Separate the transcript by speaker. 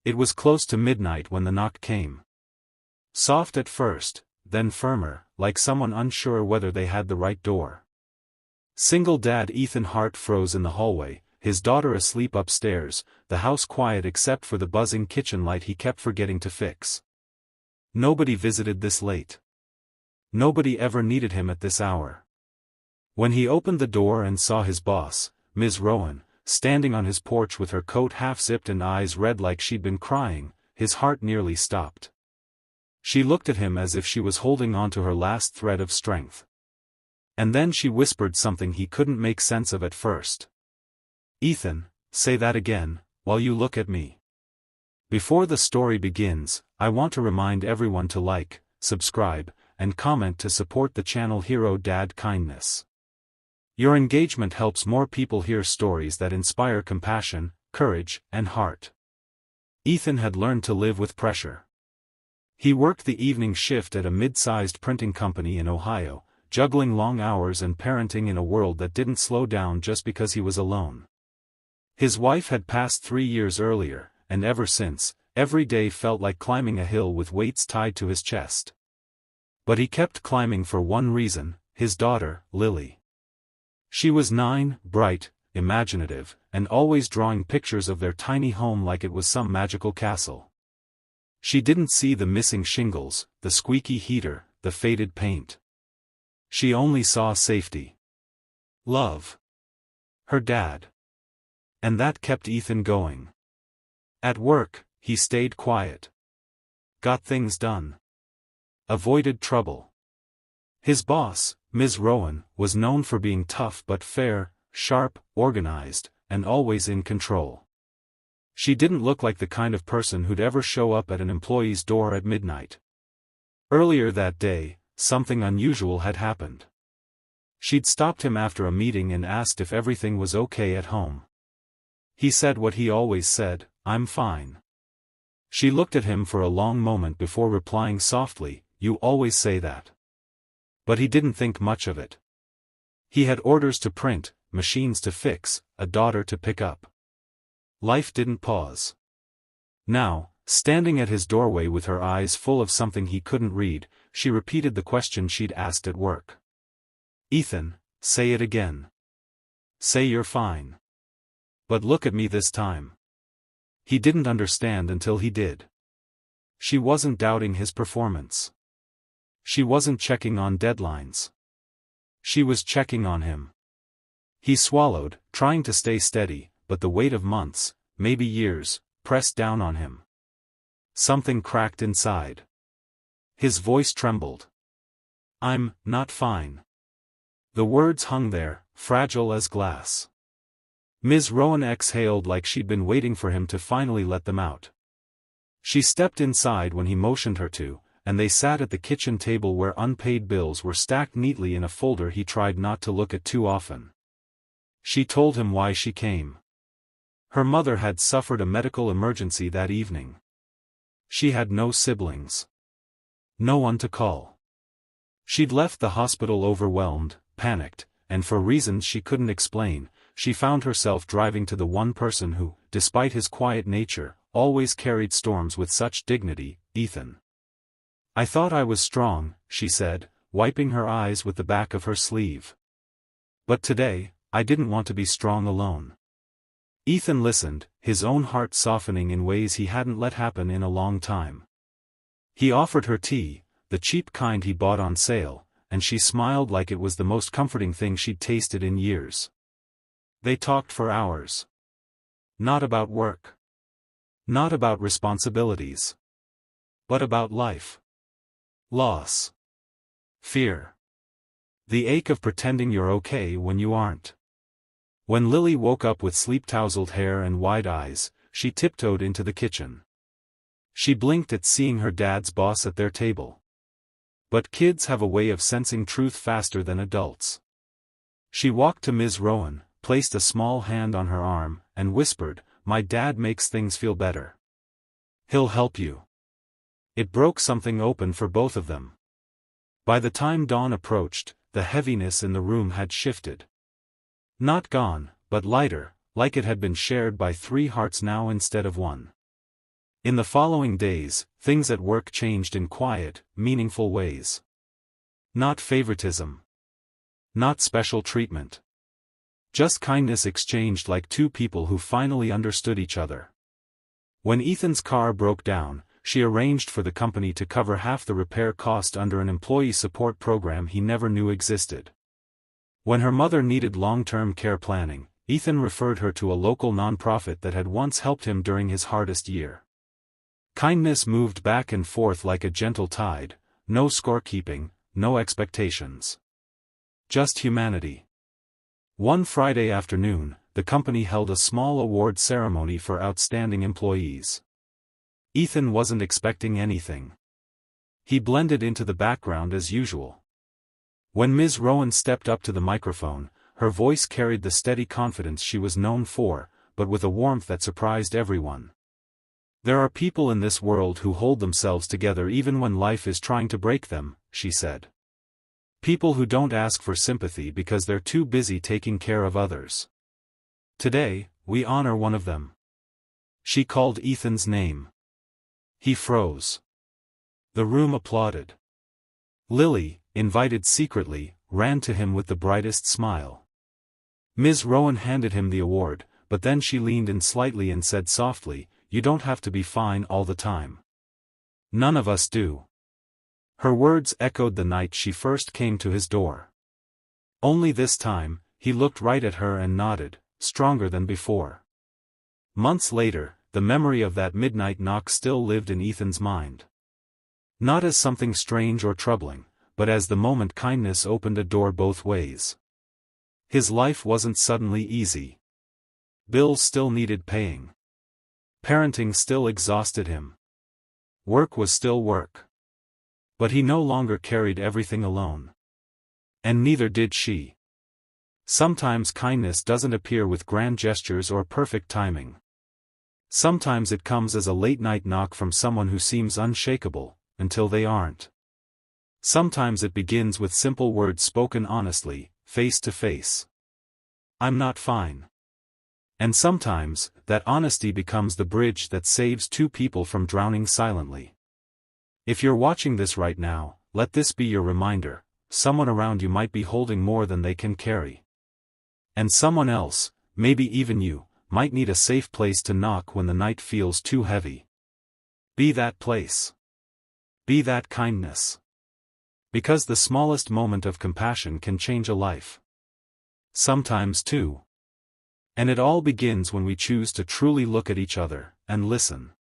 Speaker 1: It was close to midnight when the knock came. Soft at first, then firmer, like someone unsure whether they had the right door. Single dad Ethan's heart froze in the hallway, his daughter asleep upstairs, the house quiet except for the buzzing kitchen light he kept forgetting to fix. Nobody visited this late. Nobody ever needed him at this hour. When he opened the door and saw his boss, Ms. Rowan, standing on his porch with her coat half-zipped and eyes red like she'd been crying, his heart nearly stopped. She looked at him as if she was holding on to her last thread of strength. And then she whispered something he couldn't make sense of at first. "Ethan, say that again, while you look at me." Before the story begins, I want to remind everyone to like, subscribe, and comment to support the channel Hero Dad Kindness. Your engagement helps more people hear stories that inspire compassion, courage, and heart. Ethan had learned to live with pressure. He worked the evening shift at a mid-sized printing company in Ohio, juggling long hours and parenting in a world that didn't slow down just because he was alone. His wife had passed 3 years earlier, and ever since, every day felt like climbing a hill with weights tied to his chest. But he kept climbing for one reason: his daughter, Lily. She was 9, bright, imaginative, and always drawing pictures of their tiny home like it was some magical castle. She didn't see the missing shingles, the squeaky heater, the faded paint. She only saw safety. Love. Her dad. And that kept Ethan going. At work, he stayed quiet. Got things done. Avoided trouble. His boss, Ms. Rowan, was known for being tough but fair, sharp, organized, and always in control. She didn't look like the kind of person who'd ever show up at an employee's door at midnight. Earlier that day, something unusual had happened. She'd stopped him after a meeting and asked if everything was okay at home. He said what he always said: "I'm fine." She looked at him for a long moment before replying softly, "You always say that." But he didn't think much of it. He had orders to print, machines to fix, a daughter to pick up. Life didn't pause. Now, standing at his doorway with her eyes full of something he couldn't read, she repeated the question she'd asked at work. "Ethan, say it again. Say you're fine. But look at me this time." He didn't understand until he did. She wasn't doubting his performance. She wasn't checking on deadlines. She was checking on him. He swallowed, trying to stay steady, but the weight of months, maybe years, pressed down on him. Something cracked inside. His voice trembled. "I'm not fine." The words hung there, fragile as glass. Ms. Rowan exhaled like she'd been waiting for him to finally let them out. She stepped inside when he motioned her to, and they sat at the kitchen table where unpaid bills were stacked neatly in a folder he tried not to look at too often. She told him why she came. Her mother had suffered a medical emergency that evening. She had no siblings. No one to call. She'd left the hospital overwhelmed, panicked, and for reasons she couldn't explain, she found herself driving to the one person who, despite his quiet nature, always carried storms with such dignity, Ethan. "I thought I was strong," she said, wiping her eyes with the back of her sleeve. "But today, I didn't want to be strong alone." Ethan listened, his own heart softening in ways he hadn't let happen in a long time. He offered her tea, the cheap kind he bought on sale, and she smiled like it was the most comforting thing she'd tasted in years. They talked for hours. Not about work. Not about responsibilities. But about life. Loss. Fear. The ache of pretending you're okay when you aren't. When Lily woke up with sleep-tousled hair and wide eyes, she tiptoed into the kitchen. She blinked at seeing her dad's boss at their table. But kids have a way of sensing truth faster than adults. She walked to Ms. Rowan, placed a small hand on her arm, and whispered, "My dad makes things feel better. He'll help you." It broke something open for both of them. By the time dawn approached, the heaviness in the room had shifted. Not gone, but lighter, like it had been shared by 3 hearts now instead of one. In the following days, things at work changed in quiet, meaningful ways. Not favoritism. Not special treatment. Just kindness exchanged like two people who finally understood each other. When Ethan's car broke down, she arranged for the company to cover half the repair cost under an employee support program he never knew existed. When her mother needed long-term care planning, Ethan referred her to a local nonprofit that had once helped him during his hardest year. Kindness moved back and forth like a gentle tide, no scorekeeping, no expectations. Just humanity. One Friday afternoon, the company held a small award ceremony for outstanding employees. Ethan wasn't expecting anything. He blended into the background as usual. When Ms. Rowan stepped up to the microphone, her voice carried the steady confidence she was known for, but with a warmth that surprised everyone. "There are people in this world who hold themselves together even when life is trying to break them," she said. "People who don't ask for sympathy because they're too busy taking care of others. Today, we honor one of them." She called Ethan's name. He froze. The room applauded. Lily, invited secretly, ran to him with the brightest smile. Ms. Rowan handed him the award, but then she leaned in slightly and said softly, "You don't have to be fine all the time. None of us do." Her words echoed the night she first came to his door. Only this time, he looked right at her and nodded, stronger than before. Months later, the memory of that midnight knock still lived in Ethan's mind. Not as something strange or troubling, but as the moment kindness opened a door both ways. His life wasn't suddenly easy. Bills still needed paying. Parenting still exhausted him. Work was still work. But he no longer carried everything alone. And neither did she. Sometimes kindness doesn't appear with grand gestures or perfect timing. Sometimes it comes as a late-night knock from someone who seems unshakable, until they aren't. Sometimes it begins with simple words spoken honestly, face to face. "I'm not fine." And sometimes, that honesty becomes the bridge that saves two people from drowning silently. If you're watching this right now, let this be your reminder: someone around you might be holding more than they can carry. And someone else, maybe even you, might need a safe place to knock when the night feels too heavy. Be that place. Be that kindness. Because the smallest moment of compassion can change a life. Sometimes two. And it all begins when we choose to truly look at each other, and listen.